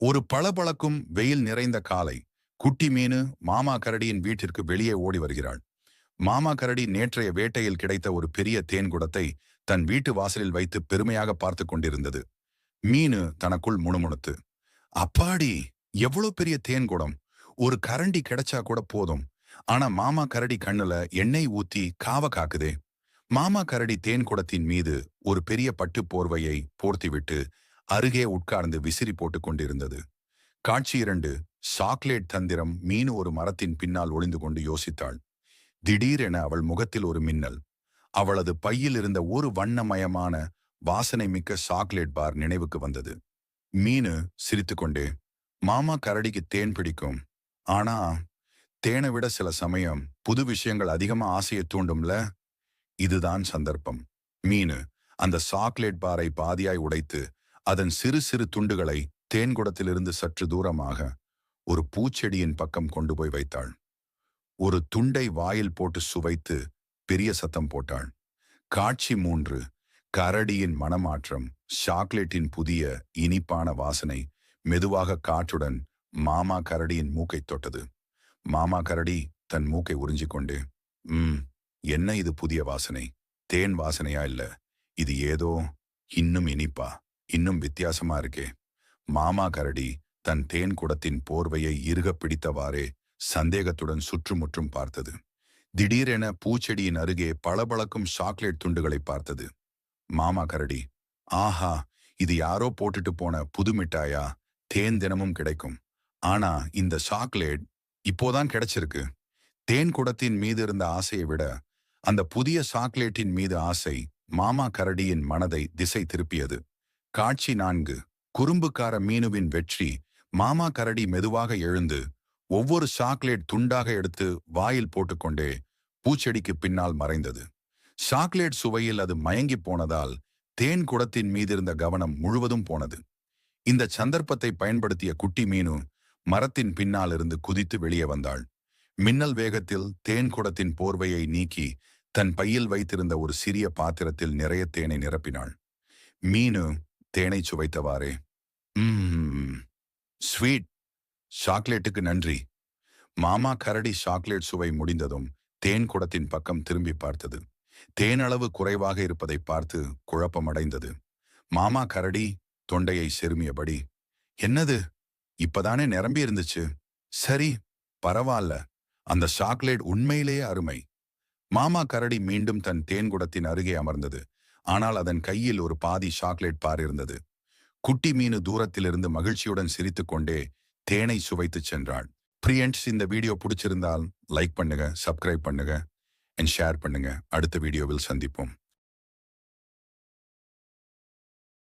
ஒரு பளபளக்கும் வெயில் நிறைந்த காலை. குட்டி மீனு மாமா கரடியின் வீட்டிற்கு வெளியே ஓடி வருகிறாள். மாமா கரடி நேற்றைய வேட்டையில் கிடைத்த ஒரு பெரிய தேன்குடத்தை தன் வீட்டு வாசலில் வைத்து பெருமையாக பார்த்து கொண்டிருந்தது. மீனு தனக்குள் முணுமுணுத்து, அப்பாடி, எவ்வளவு பெரிய தேன்குடம்! ஒரு கரண்டி கிடைச்சா கூட போதும். ஆனா மாமா கரடி கண்ணுல எண்ணெய் ஊத்தி காவ காக்குதே. மாமா கரடி தேன்குடத்தின் மீது ஒரு பெரிய பட்டு போர்வையை போர்த்திவிட்டு அருகே உட்கார்ந்து விசிறி போட்டுக் கொண்டிருந்தது. காட்சி 2. சாக்லேட் தந்திரம். மீனு ஒரு மரத்தின் பின்னால் ஒளிந்து கொண்டு யோசித்தாள். திடீரென அவள் முகத்தில் ஒரு மின்னல். அவளது பையில் இருந்த ஒரு வண்ணமயமான வாசனை மிக்க சாக்லேட் பார் நினைவுக்கு வந்தது. மீனு சிரித்துக்கொண்டே, மாமா கரடிக்கு தேன் பிடிக்கும். ஆனா தேனை விட சில சமயம் புது விஷயங்கள் அதிகமா ஆசையை தூண்டும்ல. இதுதான் சந்தர்ப்பம். மீனு அந்த சாக்லேட் பாரை பாதியாய் உடைத்து அதன் சிறு சிறு துண்டுகளை தேன்குடத்திலிருந்து சற்று தூரமாக ஒரு பூச்செடியின் பக்கம் கொண்டு போய் வைத்தாள். ஒரு துண்டை வாயில் போட்டு சுவைத்து பெரிய சத்தம் போட்டாள். காட்சி 3. கரடியின் மனமாற்றம். சாக்லேட்டின் புதிய இனிப்பான வாசனை மெதுவாக காற்றுடன் மாமா கரடியின் மூக்கை தொட்டது. மாமா கரடி தன் மூக்கை உறிஞ்சிக்கொண்டு, ம் என்ன இது புதிய வாசனை? தேன் வாசனையா இல்ல, இது ஏதோ இன்னும் இனிப்பா, இன்னும் வித்தியாசமா இருக்கே. மாமா கரடி தன் தேன் குடத்தின் போர்வையை இறுக பிடித்தவாறே சந்தேகத்துடன் சுற்றுமுற்றும் பார்த்தது. திடீரென பூச்செடியின் அருகே பளபளக்கும் சாக்லேட் துண்டுகளை பார்த்தது. மாமா கரடி, ஆஹா, இது யாரோ போட்டுட்டு போன புது மிட்டாயா? தேன் தினமும் கிடைக்கும். ஆனா இந்த சாக்லேட் இப்போதான் கிடைச்சிருக்கு. தேன் குடத்தின் மீது இருந்த ஆசையை விட அந்த புதிய சாக்லேட்டின் மீது ஆசை மாமா கரடியின் மனதை திசை திருப்பியது. காட்சி 4. குறும்புக்கார மீனுவின் வெற்றி. மாமா கரடி மெதுவாக எழுந்து ஒவ்வொரு சாக்லேட் துண்டாக எடுத்து வாயில் போட்டுக்கொண்டே பூச்செடிக்கு பின்னால் மறைந்தது. சாக்லேட் சுவையில் அது மயங்கி போனதால் தேன் குடத்தின் மீதிருந்த கவனம் முழுவதும் போனது. இந்த சந்தர்ப்பத்தை பயன்படுத்திய குட்டி மீனு மரத்தின் பின்னால் இருந்து குதித்து வெளியே வந்தாள். மின்னல் வேகத்தில் தேன் குடத்தின் போர்வையை நீக்கி தன் பையில் வைத்திருந்த ஒரு சிறிய பாத்திரத்தில் நிறைய தேனை நிரப்பினாள். மீனு தேனை சுவைத்தவாறே, ஸ்வீட், சாக்லேட்டுக்கு நன்றி. மாமா கரடி சாக்லேட் சுவை முடிந்ததும் தேன் குடத்தின் பக்கம் திரும்பி பார்த்தது. தேன் அளவு குறைவாக இருப்பதை பார்த்து குழப்பமடைந்தது. மாமா கரடி தொண்டையை செருமியபடி, என்னது, இப்பதானே நிரம்பி இருந்துச்சு. சரி, பரவாயில்ல, அந்த சாக்லேட் உண்மையிலேயே அருமை. மாமா கரடி மீண்டும் தன் தேன்குடத்தின் அருகே அமர்ந்தது. ஆனால் அதன் கையில் ஒரு பாதி சாக்லேட் பார் இருந்தது. குட்டி மீனு தூரத்திலிருந்து மகிழ்ச்சியுடன் சிரித்துக்கொண்டே தேனை சுவைத்து சென்றாள். ஃப்ரெண்ட்ஸ், இந்த வீடியோ பிடிச்சிருந்தால் லைக் பண்ணுங்க, சப்ஸ்கிரைப் பண்ணுங்க அண்ட் ஷேர் பண்ணுங்க. அடுத்த வீடியோவில் சந்திப்போம்.